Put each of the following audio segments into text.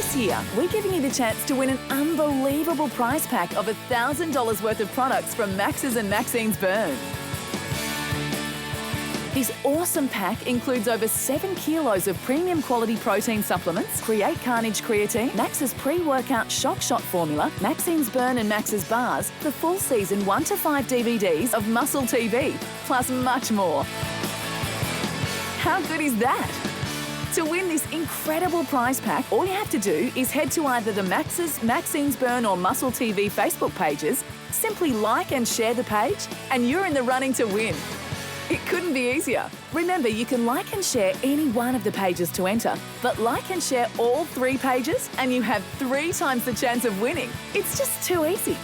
This year, we're giving you the chance to win an unbelievable prize pack of $1,000 worth of products from Max's and Maxine's Burn. This awesome pack includes over 7 kilos of premium quality protein supplements, Create Carnage Creatine, Max's pre-workout shock shot formula, Maxine's Burn and Max's bars, the full season 1 to 5 DVDs of Muscle TV, plus much more. How good is that? To win this incredible prize pack, all you have to do is head to either the Max's, Maxine's Burn or Muscle TV Facebook pages, simply like and share the page, and you're in the running to win. It couldn't be easier. Remember, you can like and share any one of the pages to enter, but like and share all 3 pages and you have 3 times the chance of winning. It's just too easy.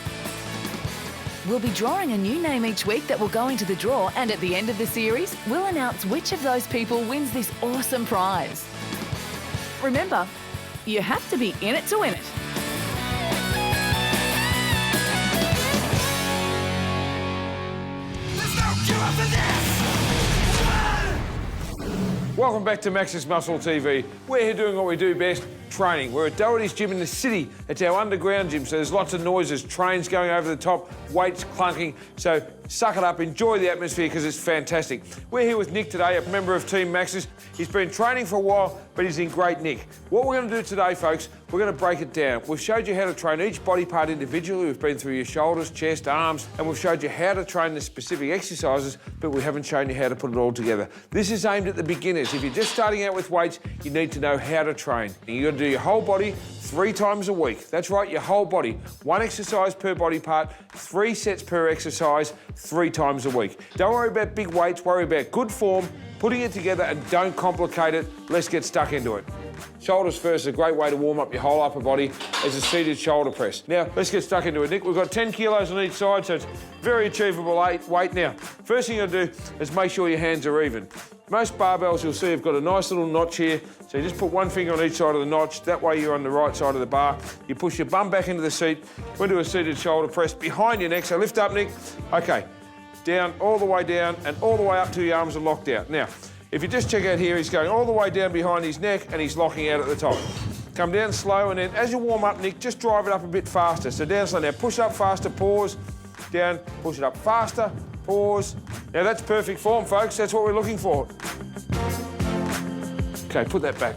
We'll be drawing a new name each week that will go into the draw, and at the end of the series, we'll announce which of those people wins this awesome prize. Remember, you have to be in it to win it. There's no cure for this! Welcome back to Max's Muscle TV. We're here doing what we do best, training. We're at Doherty's gym in the city. It's our underground gym, so there's lots of noises, trains going over the top, weights clunking. So suck it up, enjoy the atmosphere because it's fantastic. We're here with Nick today, a member of Team Max's. He's been training for a while, but he's in great nick. What we're going to do today, folks, we're going to break it down. We've showed you how to train each body part individually. We've been through your shoulders, chest, arms, and we've showed you how to train the specific exercises, but we haven't shown you how to put it all together. This is aimed at the beginners. If you're just starting out with weights, you need to know how to train. You've got to do your whole body 3 times a week. That's right, your whole body. 1 exercise per body part, 3 sets per exercise, 3 times a week. Don't worry about big weights, worry about good form, putting it together, and don't complicate it. Let's get stuck into it. Shoulders first is a great way to warm up your whole upper body as a seated shoulder press. Now, let's get stuck into it, Nick. We've got 10 kilos on each side, so it's very achievable weight. Now, first thing you'll do is make sure your hands are even. Most barbells you'll see have got a nice little notch here, so you just put 1 finger on each side of the notch. That way you're on the right side of the bar. You push your bum back into the seat. We'll do a seated shoulder press behind your neck, so lift up, Nick. Okay, down, all the way down, and all the way up till your arms are locked out. Now, if you just check out here, he's going all the way down behind his neck and he's locking out at the top. Come down slow, and then as you warm up, Nick, just drive it up a bit faster. So down slow. Now push up faster, pause, down, push it up faster, pause. Now that's perfect form, folks. That's what we're looking for. Okay, put that back.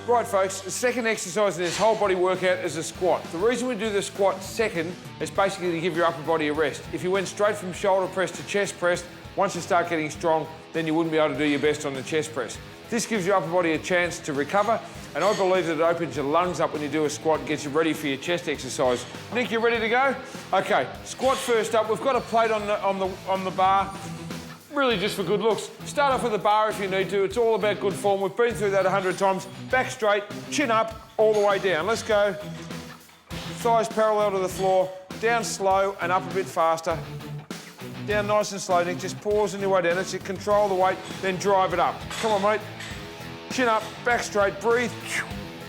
Right, folks, the second exercise in this whole body workout is a squat. The reason we do the squat second is basically to give your upper body a rest. If you went straight from shoulder press to chest press, once you start getting strong, then you wouldn't be able to do your best on the chest press. This gives your upper body a chance to recover, and I believe that it opens your lungs up when you do a squat and gets you ready for your chest exercise. Nick, you ready to go? Okay, squat first up. We've got a plate on the bar, really just for good looks. Start off with a bar if you need to. It's all about good form. We've been through that 100 times. Back straight, chin up, all the way down. Let's go. Thighs parallel to the floor, down slow and up a bit faster. Down nice and slow, Nick. Just pause on your way down. That's it. Control the weight, then drive it up. Come on, mate. Chin up, back straight, breathe.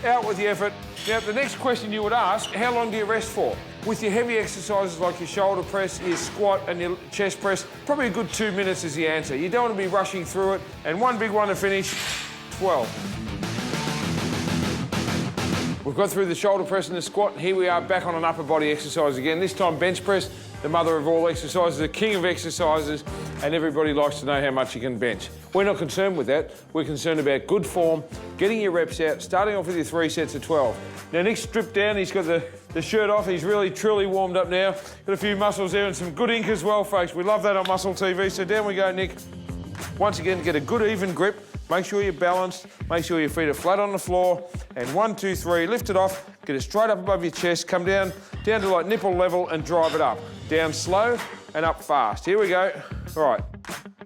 Out with the effort. Now, the next question you would ask, how long do you rest for? With your heavy exercises like your shoulder press, your squat and your chest press, probably a good 2 minutes is the answer. You don't want to be rushing through it. And one big one to finish, 12. We've got through the shoulder press and the squat, and here we are back on an upper body exercise again. This time bench press, the mother of all exercises, the king of exercises, and everybody likes to know how much you can bench. We're not concerned with that. We're concerned about good form, getting your reps out, starting off with your 3 sets of 12. Now, Nick's stripped down. He's got the shirt off. He's really, truly warmed up now. Got a few muscles there and some good ink as well, folks. We love that on Muscle TV. So down we go, Nick. Once again, get a good even grip. Make sure you're balanced. Make sure your feet are flat on the floor. And 1, 2, 3, lift it off. Get it straight up above your chest. Come down to like nipple level and drive it up. Down slow and up fast. Here we go. All right.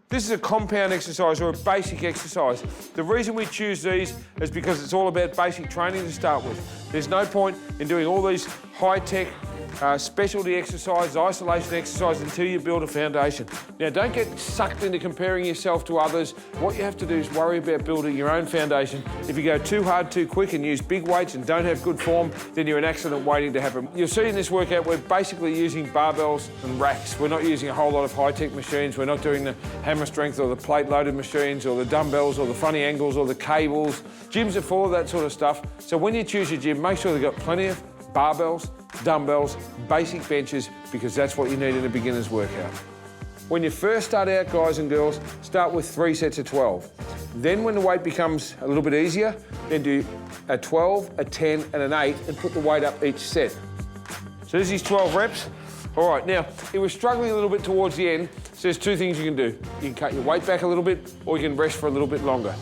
This is a compound exercise or a basic exercise. The reason we choose these is because it's all about basic training to start with. There's no point in doing all these high-tech specialty exercise, isolation exercise until you build a foundation. Now, don't get sucked into comparing yourself to others. What you have to do is worry about building your own foundation. If you go too hard, too quick and use big weights and don't have good form, then you're an accident waiting to happen. You'll see in this workout, we're basically using barbells and racks. We're not using a whole lot of high-tech machines. We're not doing the hammer strength or the plate-loaded machines or the dumbbells or the funny angles or the cables. Gyms are full of that sort of stuff. So when you choose your gym, make sure they've got plenty of barbells, dumbbells, basic benches, because that's what you need in a beginner's workout. When you first start out, guys and girls, start with 3 sets of 12. Then when the weight becomes a little bit easier, then do a 12, a 10 and an 8 and put the weight up each set. So this is 12 reps. All right, now, if we're struggling a little bit towards the end, so there's 2 things you can do. You can cut your weight back a little bit, or you can rest for a little bit longer.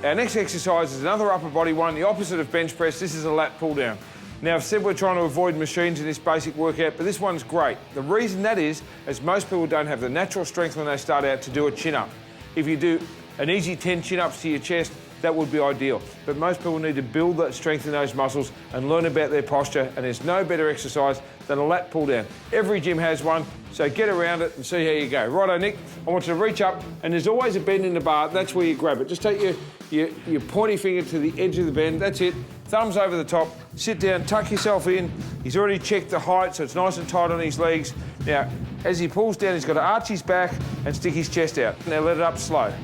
Our next exercise is another upper body one, the opposite of bench press. This is a lat pull down. Now, I've said we're trying to avoid machines in this basic workout, but this one's great. The reason that is most people don't have the natural strength when they start out to do a chin-up. If you do an easy 10 chin-ups to your chest, that would be ideal. But most people need to build that strength in those muscles and learn about their posture, and there's no better exercise than a lat pull down. Every gym has one, so get around it and see how you go. Righto, Nick, I want you to reach up, and there's always a bend in the bar. That's where you grab it. Just take your pointy finger to the edge of the bend. That's it. Thumbs over the top, sit down, tuck yourself in. He's already checked the height, so it's nice and tight on his legs. Now, as he pulls down, he's got to arch his back and stick his chest out. Now let it up slow.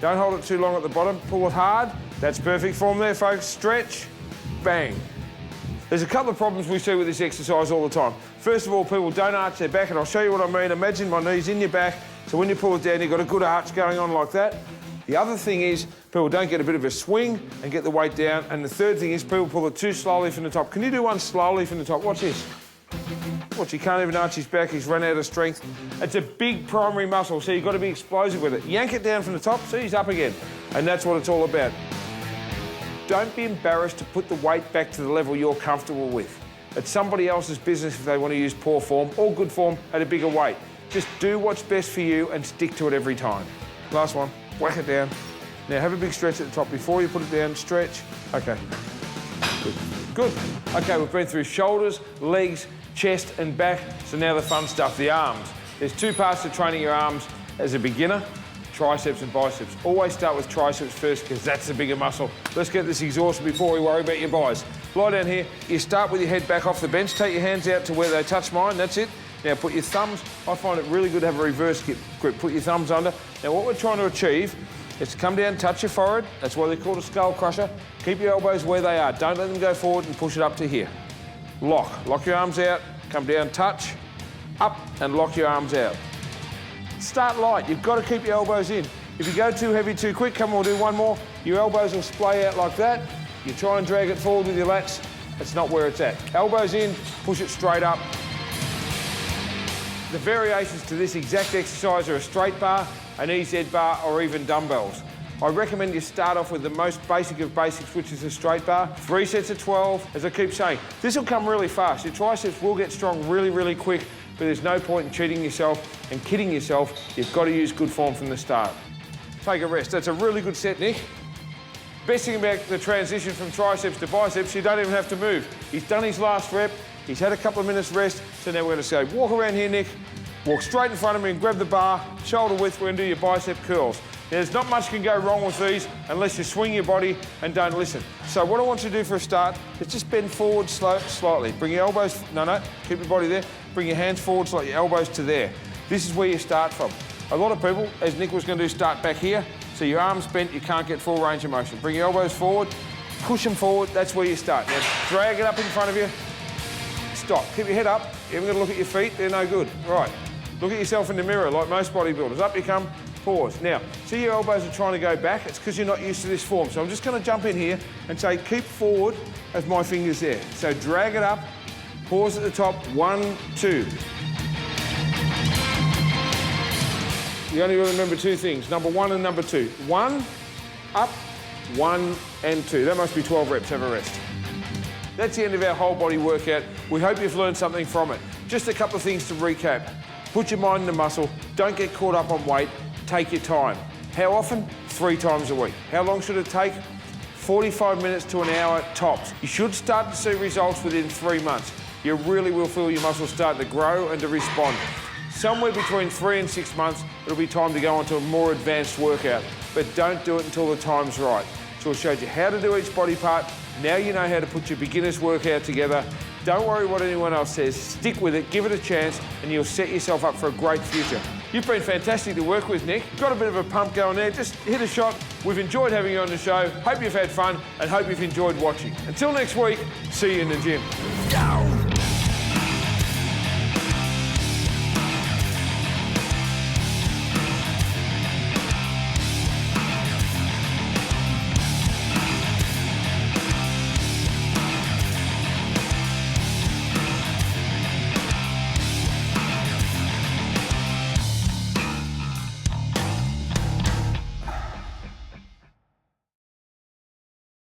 Don't hold it too long at the bottom, pull it hard. That's perfect form there, folks. Stretch, bang. There's a couple of problems we see with this exercise all the time. First of all, people don't arch their back, and I'll show you what I mean. Imagine my knees in your back, so when you pull it down, you've got a good arch going on like that. The other thing is, people don't get a bit of a swing and get the weight down. And the third thing is, people pull it too slowly from the top. Can you do one slowly from the top? Watch this. Watch, he can't even arch his back, he's run out of strength. It's a big primary muscle, so you've got to be explosive with it. Yank it down from the top, see, he's up again. And that's what it's all about. Don't be embarrassed to put the weight back to the level you're comfortable with. It's somebody else's business if they want to use poor form or good form at a bigger weight. Just do what's best for you and stick to it every time. Last one. Whack it down. Now have a big stretch at the top before you put it down. Stretch. Okay. Good. Good. Okay, we've been through shoulders, legs, chest and back. So now the fun stuff, the arms. There's 2 parts to training your arms as a beginner, triceps and biceps. Always start with triceps first because that's the bigger muscle. Let's get this exhausted before we worry about your buys. Lie down here. You start with your head back off the bench. Take your hands out to where they touch mine. That's it. Now put your thumbs, I find it really good to have a reverse grip. Put your thumbs under. Now what we're trying to achieve is to come down, touch your forehead. That's why they're called a skull crusher. Keep your elbows where they are. Don't let them go forward and push it up to here. Lock your arms out, come down, touch, up and lock your arms out. Start light, you've got to keep your elbows in. If you go too heavy too quick, come on, we'll do one more. Your elbows will splay out like that. You try and drag it forward with your lats. That's not where it's at. Elbows in, push it straight up. The variations to this exact exercise are a straight bar, an EZ bar, or even dumbbells. I recommend you start off with the most basic of basics, which is a straight bar. 3 sets of 12, as I keep saying. This will come really fast. Your triceps will get strong really, really quick, but there's no point in cheating yourself and kidding yourself. You've got to use good form from the start. Take a rest. That's a really good set, Nick. Best thing about the transition from triceps to biceps, you don't even have to move. He's done his last rep. He's had a couple of minutes rest, so now we're going to say, walk around here, Nick, walk straight in front of me and grab the bar, shoulder width, we're going to do your bicep curls. Now, there's not much can go wrong with these unless you swing your body and don't listen. So what I want you to do for a start is just bend forward slightly. Bring your elbows, no, keep your body there. Bring your hands forward slightly, your elbows to there. This is where you start from. A lot of people, as Nick was going to do, start back here. So your arms bent, you can't get full range of motion. Bring your elbows forward, push them forward, that's where you start. Now, drag it up in front of you. Stop. Keep your head up. You're going to look at your feet. They're no good. Right. Look at yourself in the mirror like most bodybuilders. Up you come. Pause. Now, see your elbows are trying to go back. It's because you're not used to this form. So I'm just going to jump in here and say, keep forward as my finger's there. So drag it up. Pause at the top. 1, 2. You only remember 2 things. Number 1 and number 2. 1, up, 1 and 2. That must be 12 reps. Have a rest. That's the end of our whole body workout. We hope you've learned something from it. Just a couple of things to recap. Put your mind in the muscle. Don't get caught up on weight. Take your time. How often? 3 times a week. How long should it take? 45 minutes to an hour tops. You should start to see results within 3 months. you really will feel your muscles start to grow and to respond. Somewhere between 3 and 6 months, it'll be time to go on to a more advanced workout, but don't do it until the time's right. So I showed you how to do each body part. Now you know how to put your beginner's workout together. Don't worry what anyone else says. Stick with it, give it a chance, and you'll set yourself up for a great future. You've been fantastic to work with, Nick. Got a bit of a pump going there. Just hit a shot. We've enjoyed having you on the show. Hope you've had fun and hope you've enjoyed watching. Until next week, see you in the gym. Go!